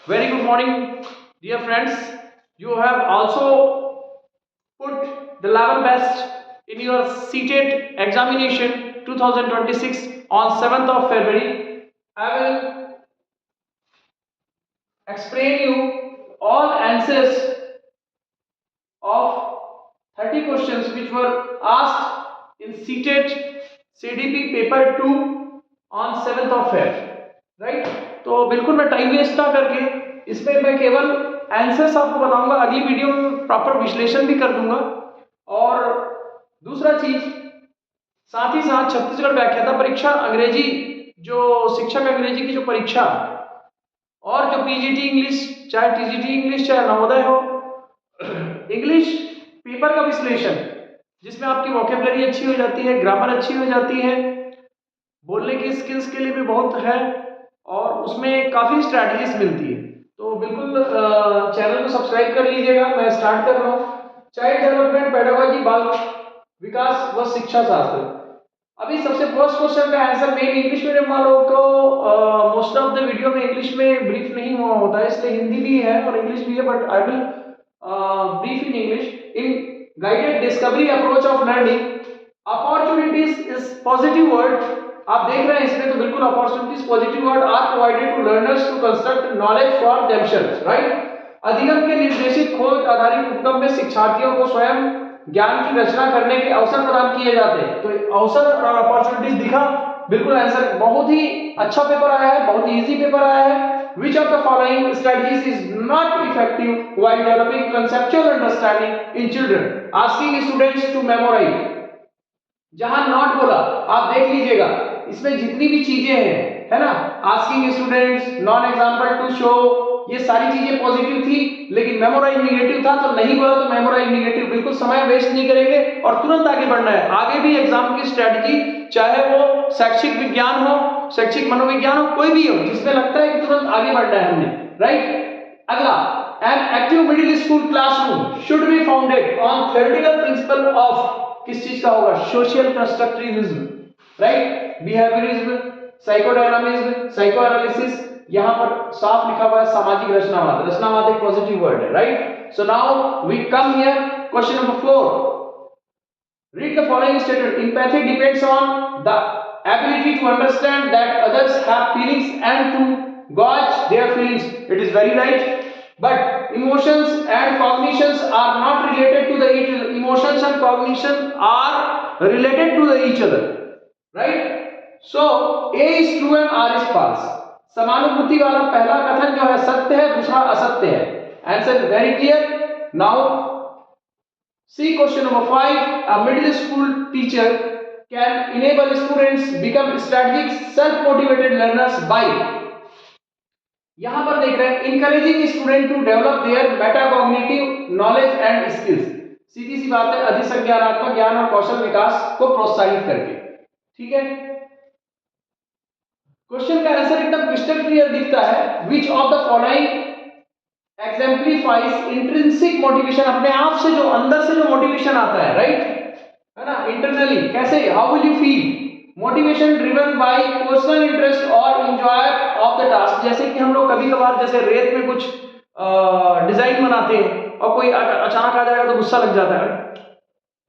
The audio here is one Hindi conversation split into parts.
Very good morning, dear friends. You have also put the level best in your CTET examination 2026 on 7th of February. I will explain you all answers of 30 questions which were asked in CTET CDP paper 2 on 7th of Feb, right. तो बिल्कुल मैं टाइम वेस्ट ना करके इसमें मैं केवल आंसर्स आपको बताऊंगा, अगली वीडियो में प्रॉपर विश्लेषण भी कर दूंगा। और दूसरा चीज, साथ ही साथ छत्तीसगढ़ व्याख्याता परीक्षा अंग्रेजी, जो शिक्षक अंग्रेजी की जो परीक्षा और जो पीजीटी इंग्लिश, चाहे टीजीटी इंग्लिश, चाहे नवोदय हो, इंग्लिश पेपर का विश्लेषण, जिसमें आपकी वोकेबलरी अच्छी हो जाती है, ग्रामर अच्छी हो जाती है, बोलने की स्किल्स के लिए भी बहुत है और उसमें काफ़ी स्ट्रैटेजीज मिलती है। तो बिल्कुल चैनल को सब्सक्राइब कर लीजिएगा। मैं स्टार्ट कर रहा हूँ। चाइल्ड डेवलपमेंट, पेडागोजी, बाल विकास व शिक्षा शास्त्र। अभी सबसे फर्स्ट क्वेश्चन का आंसर मेन इंग्लिश मीडियम वालों को मोस्ट ऑफ द वीडियो में इंग्लिश में ब्रीफ नहीं हुआ होता है, इसलिए हिंदी भी है और इंग्लिश भी है, but I will brief in English. In guided discovery approach of learning, opportunities is positive word. आप देख रहे हैं इसमें, तो बिल्कुल opportunities positive word are provided to learners to construct knowledge for themselves, right. अधिगम के निर्देशित खोज आधारित उपक्रम में शिक्षार्थियों को स्वयं ज्ञान की रचना करने के अवसर प्रदान किए जाते हैं। तो अवसर और अपॉर्चुनिटीज दिखा, बिल्कुल आंसर। बहुत ही अच्छा पेपर आया है, बहुत ही इजी पेपर आया है। Which of the following strategies is not effective while developing conceptual understanding in children? Asking students to memorize. जहां नॉट बोला आप देख लीजिएगा, इसमें जितनी भी चीजें हैं, है ना, asking students, non example to show, ये सारी चीजें पॉजिटिव थी, लेकिन मेमोराइज निगेटिव था, तो नहीं बोला तो मेमोराइज निगेटिव। बिल्कुल समय वेस्ट नहीं करेंगे और तुरंत आगे बढ़ना है। आगे भी एग्जाम की स्ट्रेटजी, चाहे वो शैक्षिक विज्ञान हो, शैक्षिक मनोविज्ञान हो, कोई भी हो, जिसमें लगता है कि तुरंत आगे बढ़ना है हमने, राइट। अगला, an active middle school classroom should be founded on theoretical principle of, किस चीज का होगा, social constructivism, right, behaviourism, psychodynamism, psychoanalysis. यहां पर साफ लिखा हुआ है सामाजिक रचनावाद। रचनावाद एक पॉजिटिव वर्ड है, right. So now we come here, question number 4। Read the following statement. Empathy depends on the ability to understand that others have feelings and to gauge their feelings. It is very right, but emotions and cognitions are not related to the each other. Emotions and cognition are related to the each other, right? So A is true and R is false. समानुभूति वाला पहला कथन जो है सत्य है, दूसरा असत्य है। Answer very clear. Now see question number 5. A middle school teacher can enable students become strategic self-motivated learners by, यहां पर देख रहे हैं, encouraging student to develop their metacognitive knowledge and skills। सीधी सी बात है, अधिसंज्ञानात्मक ज्ञान और कौशल विकास को प्रोत्साहित करके, ठीक है। क्वेश्चन का आंसर एकदम क्रिस्टल क्लियर दिखता है। which of the following exemplifies intrinsic motivation, अपने आप से जो अंदर से जो मोटिवेशन आता है, राइट, है ना, इंटरनली कैसे, how will you feel, motivation driven by personal interest और एंजॉय ऑफ द टास्क। जैसे कि हम लोग कभी कभार जैसे रेत में कुछ डिजाइन बनाते हैं और कोई अचानक आ जाएगा तो गुस्सा लग जाता है।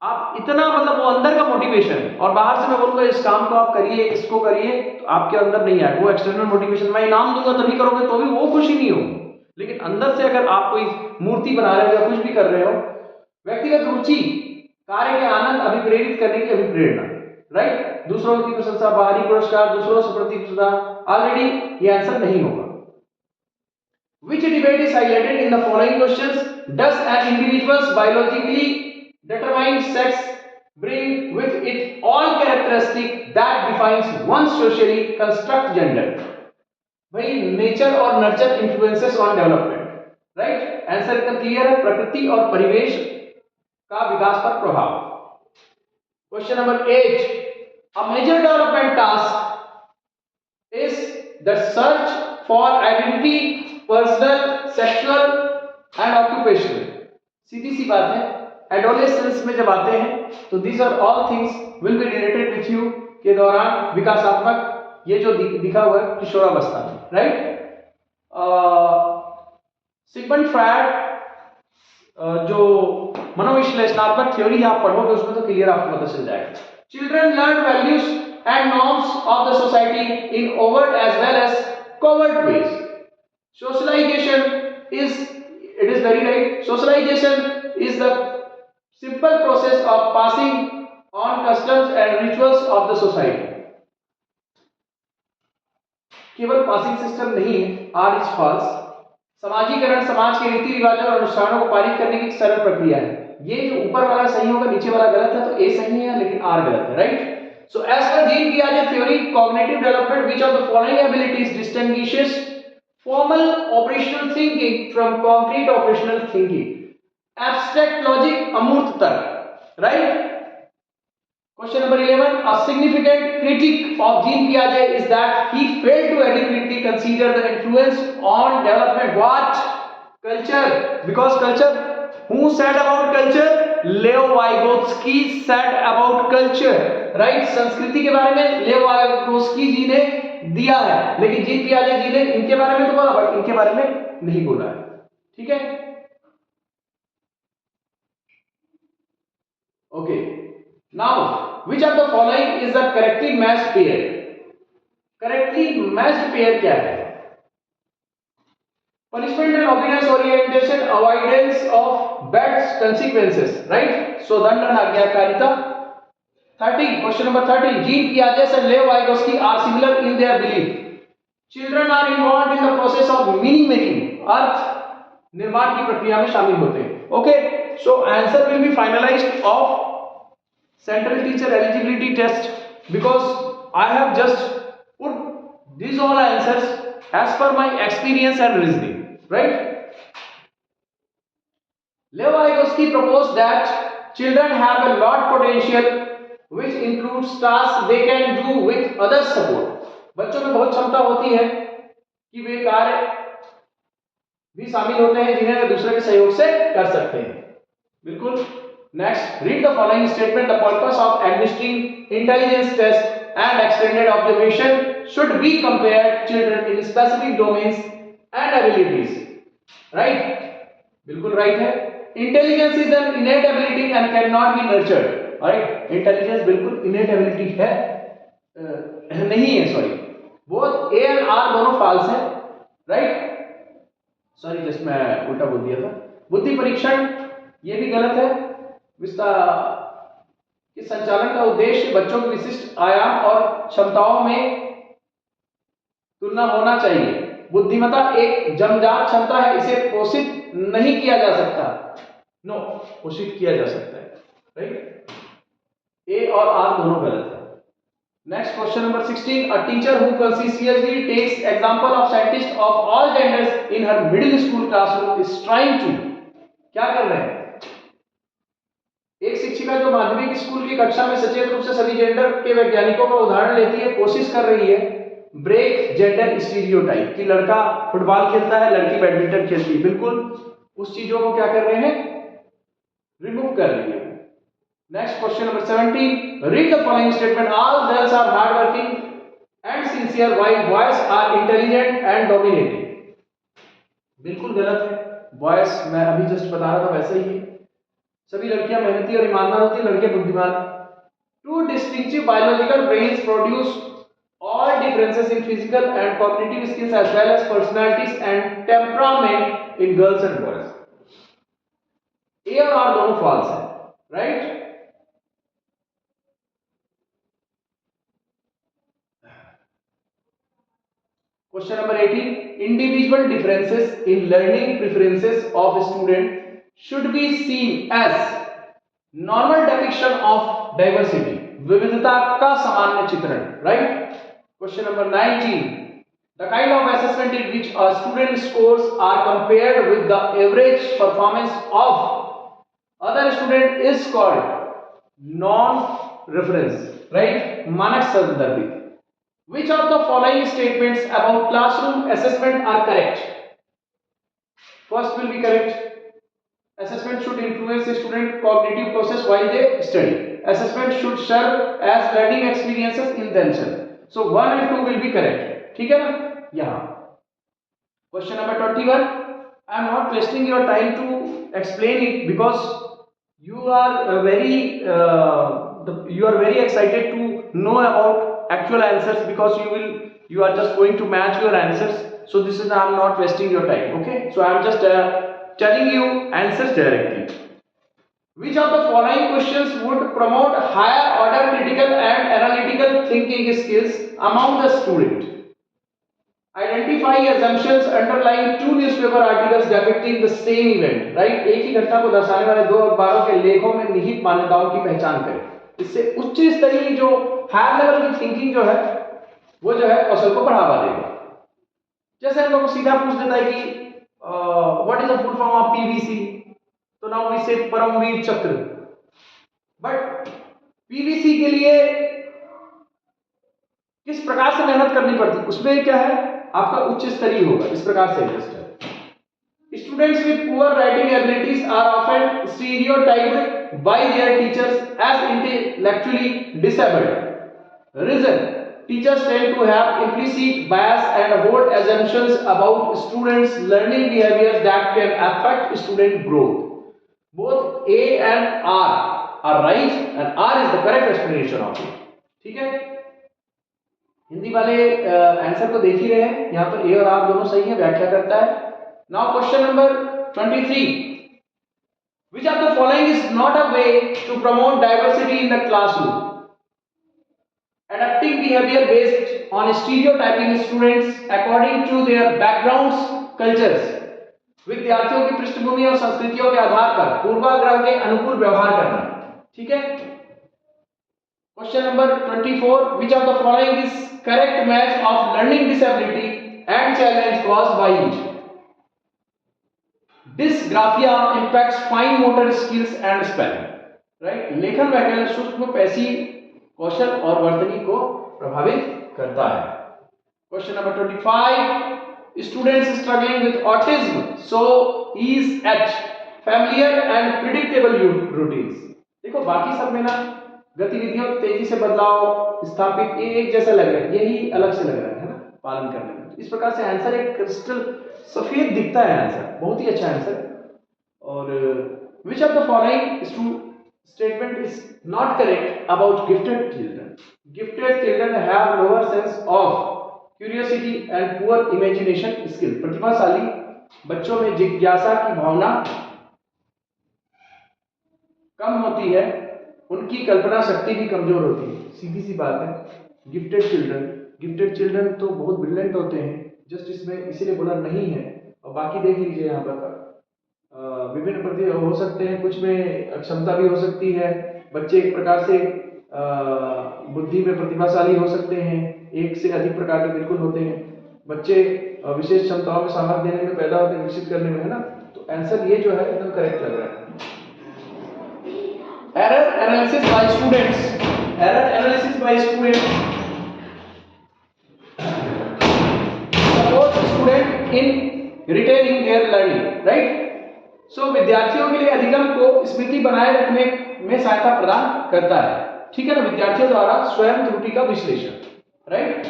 आप इतना, मतलब वो अंदर का मोटिवेशन, और बाहर से मैं बोलूंगा इस काम को आप करिए, इसको करिए, तो आपके अंदर नहीं आएगा वो एक्सटर्नल मोटिवेशन। मैं इनाम दूंगा तभी करोगे, तो भी वो खुशी नहीं होगी। लेकिन अंदर से अगर आप कोई मूर्ति बना रहे हो या कुछ भी कर रहे हो, व्यक्तिगत रुचि, कार्य के आनंद, अभिप्रेरित करने की अभिप्रेरणा, राइट, दूसरों की प्रशंसा, बाहरी पुरस्कार, दूसरों से प्रतिस्पर्धा, ऑलरेडी ये आंसर नहीं होगा। Which debate is highlighted in the following questions? Does an individual's biologically determined sex bring with it all characteristics that defines one's socially construct gender? भाई नेचर और nurture influences on development, right. Answer एकदम क्लियर है, प्रकृति और परिवेश का विकास पर प्रभाव। Question number 8। A major development task is the search for identity, personal, sexual and occupational. सीधी सी बात है, एडोलेसेंस में जब आते हैं तो these are all things will be related with you के दौरान विकासात्मक, ये जो दिखा हुआ है किशोरावस्था में, राइट। सिगमंड फ्रायड जो मनोविश्लेषणात्मक थ्योरी आप पढ़ोगे उसमें तो क्लियर आपको पता चल जाएगा। Children learn values and norms of the society in overt as well as covert ways. Socialization is, it is very right, socialization is the simple process of passing on customs and rituals of the society. केवल पासिंग सिस्टम नहीं है, आर इज फॉल्स। समाजीकरण समाज के रीति रिवाजों और अनुष्ठानों को पारित करने की सरल प्रक्रिया है। ये जो ऊपर वाला सही होगा नीचे वाला गलत है, तो ए सही है लेकिन आर गलत है, right. So as per Jean पियाजे theory cognitive development which of the following abilities distinguishes formal operational thinking from concrete operational thinking? Abstract logic, अमूर्त तर्क, right. Question number 11. A significant critique of Jean Piaget is that he failed to adequately consider the influence on development what? Culture. Because culture, who said about culture? Leo Vygotsky said about culture. Right? संस्कृति के बारे में Leo Vygotsky जी ने दिया है, लेकिन जीन पियाजे जी ने इनके बारे में तो बोला बट इनके बारे में नहीं बोला है। ठीक है? Okay. Now, which of the following is the correctly matched pair? Correctly matched pair क्या है? Punishment and obedience orientation, avoidance of bad consequences, right? So दंड आज्ञाकारिता। 30. Question number 30. Jean Piaget and Leo Vygotsky are similar in their belief. Children are involved in the process of meaning making. अर्थ निर्माण की प्रक्रिया में शामिल होते हैं। Okay. So answer will be finalized of Central Teacher Eligibility Test because I have just put these all answers as per my experience and reasoning, right? Leo Vygotsky proposed that children have a lot potential which includes tasks they can do with other support. बच्चों में बहुत क्षमता होती है कि वे कार्य भी शामिल होते हैं जिन्हें वे दूसरे के सहयोग से कर सकते हैं। बिल्कुल। Next, read the following statement. The purpose of administering intelligence test and extended observation should be compared children in specific domains and abilities. Right? बिल्कुल right है। Intelligence is an innate ability and cannot be nurtured. Right? Intelligence बिल्कुल innate ability है, नहीं है, sorry. Both A and R दोनों false है, right? Sorry, just मैं उल्टा बोल दिया था। बुद्धि परीक्षण ये भी गलत है। विस्तार के संचालन का उद्देश्य बच्चों के विशिष्ट आयाम और क्षमताओं में तुलना होना चाहिए। बुद्धिमत्ता एक जन्मजात क्षमता है, इसे पोषित नहीं किया जा सकता। नो, पोषित किया जा सकता है, राइट। ए और आर दोनों गलत है। Next question number 16. A teacher who conscientiously takes example of scientists of all genders in her middle school classroom is trying to, क्या कर रहे हैं? एक शिक्षिका जो माध्यमिक स्कूल की कक्षा में सचेत रूप से सभी जेंडर के वैज्ञानिकों का उदाहरण लेती है, कोशिश कर रही है ब्रेक जेंडर स्टीरियोटाइप कि लड़का फुटबॉल खेलता है, लड़की बैडमिंटन खेलती है। बिल्कुल उस चीजों को क्या कर रहे हैं? रिमूव कर रही है। Next question number 17. Read the following statement. All girls are hard working and sincere while boys are intelligent and dominating. बिल्कुल गलत है। बॉयज मैं अभी जस्ट बता रहा था वैसे ही, सभी लड़कियां मेहनती और ईमानदार होती हैं, लड़के बुद्धिमान। Two distinctive biological brains produce all differences in physical and cognitive skills as well as personalities and temperament in girls and boys. A और आर दोनों फॉल्स है, right. Question number 18. Individual differences in learning preferences of a student should be seen as normal depiction of diversity, विविधता का सामान्य चित्रण, right? Question number 19. The kind of assessment in which a student scores are compared with the average performance of other student is called non-reference, right? मानक संदर्भित. Which of the following statements about classroom assessment are correct? First will be correct. Assessment should influence the student cognitive process while they study. Assessment should serve as learning experiences in themselves. So 1 and 2 will be correct. ठीक है ना? यहाँ Question number 21. I am not wasting your time to explain it because you are you are very excited to know about actual answers, because you are just going to match your answers. So this is, I am not wasting your time. Okay, so I am just telling you answers directly. Which of the following questions would promote higher order critical and analytical thinking skills among the student? Identify assumptions underlying two newspaper articles depicting the same event. Right, एक ही घटना को दर्शाने वाले दो अखबारों के लेखों में निहित मान्यताओं की पहचान करें. इससे उच्च स्तरीय जो हायर लेवल की थिंकिंग जो है वो जो है कौशल को बढ़ावा देगा. जैसे हम लोग को सीधा पूछ देता है कि what is the full form of PVC, तो नाउ वी से परमवीर चक्र. बट पीवीसी के लिए किस प्रकार से मेहनत करनी पड़ती, उसमें क्या है आपका उच्च स्तरीय होगा. इस प्रकार से इंटरेस्ट है. Students with poor writing abilities are often stereotyped by their teachers as intellectually disabled. Reason, teachers tend to have implicit bias and hold assumptions about students learning behaviors that can affect student growth. Both A and R are right and R is the correct explanation of it. ठीक है, हिंदी वाले आंसर को देख ही रहे हैं, यहाँ पर ए और आर दोनों सही है, व्याख्या करता है. Now question number 23. Which of the following is not a way to promote diversity in the classroom? Adapting behavior based on stereotyping students according to their backgrounds, cultures. विद्यार्थियों की पृष्ठभूमि और संस्कृतियों के आधार पर पूर्वाग्रह के अनुकूल व्यवहार करना. ठीक है. Question number 24. Which of the following is correct match of learning disability and challenge caused by it? Dysgraphia impacts fine motor skills and spelling. Right? लेखन वैकल्य सूक्ष्म पेशी कौशल और वर्तनी को प्रभावित करता है. Question number 25. Students struggling with autism so is at familiar and predictable routines. देखो बाकी सब में ना गतिविधियों तेजी से बदलाव स्थापित ये एक जैसा लग रहा है, यही अलग से लग रहा है ना पालन करने में. इस प्रकार से आंसर एक क्रिस्टल सफेद दिखता है. आंसर बहुत ही अच्छा आंसर. और which of the following statement is not correct about gifted children? Gifted children have lower sense of curiosity and poor imagination skill. प्रतिभाशाली बच्चों में जिज्ञासा की भावना कम होती है, उनकी कल्पना शक्ति भी कमजोर होती है. सीधी सी बात है. गिफ्टेड चिल्ड्रन तो बहुत ब्रिलियंट होते हैं, जस्ट इसमें इसीलिए बोला नहीं है. और बाकी देख लीजिए यहाँ पर विभिन्न प्रतिभा हो सकते हैं, कुछ में क्षमता भी हो सकती है. बच्चे एक प्रकार से बुद्धि में प्रतिभाशाली हो सकते हैं, एक से अधिक प्रकार के बिल्कुल होते हैं. बच्चे विशेष क्षमताओं में सामर्थ्य देने में पैदा होते हैं, विकसित करने में, है ना. तो आंसर ये जो है एकदम करेक्ट लग रहा है. Error analysis by students support student in retaining their learning. Right. So विद्यार्थियों के लिए अधिगम को स्मृति बनाए रखने में सहायता प्रदान करता है. ठीक है ना, विद्यार्थियों द्वारा स्वयं त्रुटि का विश्लेषण. राइट.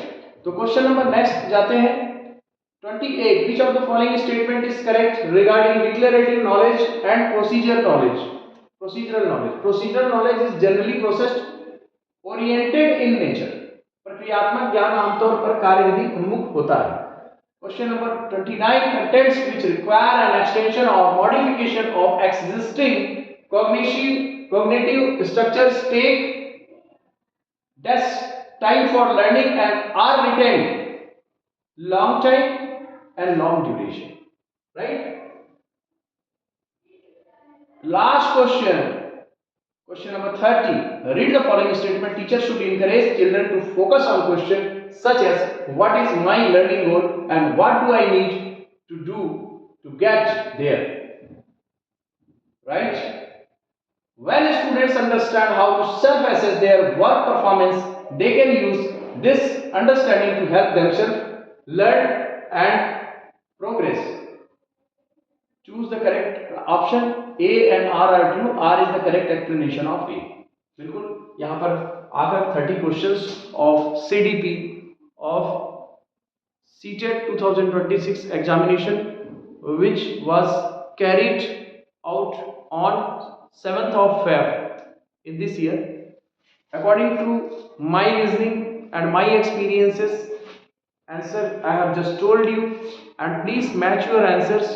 तो क्वेश्चन नंबर नेक्स्ट जाते हैं 28. Which of the following statement is correct regarding declarative knowledge and procedural knowledge is generally processed oriented in nature. प्रक्रियात्मक ज्ञान आमतौर पर कार्यविधि उन्मुख होता है. Question number 29. Contents which require an extension or modification of existing cognitive structures take less time for learning and are retained long time and long duration. Right? Last question. Question number 30. Read the following statement. Teachers should encourage children to focus on questions such as what is my learning goal and what do I need to do to get there. Right? When students understand how to self-assess their work performance, they can use this understanding to help themselves learn and progress. Choose the correct option. A and R are true. R is the correct explanation of A. बिल्कुल यहाँ पर आकर 30 questions of CDP of CTET 2026 examination which was carried out on 7th of Feb in this year. According to my reasoning and my experiences, answer I have just told you, and please match your answers.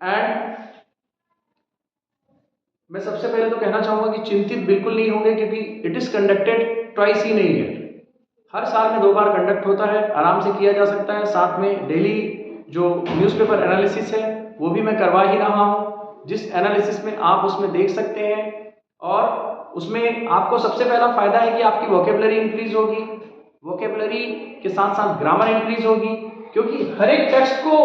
And मैं सबसे पहले तो कहना चाहूँगा कि चिंतित बिल्कुल नहीं होंगे, क्योंकि it is conducted twice in a year, हर साल में 2 बार कंडक्ट होता है, आराम से किया जा सकता है। साथ में डेली जो न्यूज़पेपर एनालिसिस है वो भी मैं करवा ही रहा हूँ, जिस एनालिसिस में आप उसमें देख सकते हैं, और उसमें आपको सबसे पहला फ़ायदा है कि आपकी वोकेबलरी इंक्रीज होगी, वोकेबलरी के साथ साथ ग्रामर इंक्रीज होगी, क्योंकि हर एक टेक्स्ट को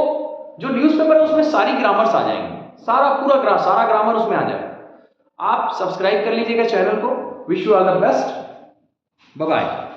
जो न्यूज़पेपर है उसमें सारी ग्रामर्स आ जाएंगे, सारा ग्रामर उसमें आ जाएगा। आप सब्सक्राइब कर लीजिएगा चैनल को। Wish you all the best, bye bye.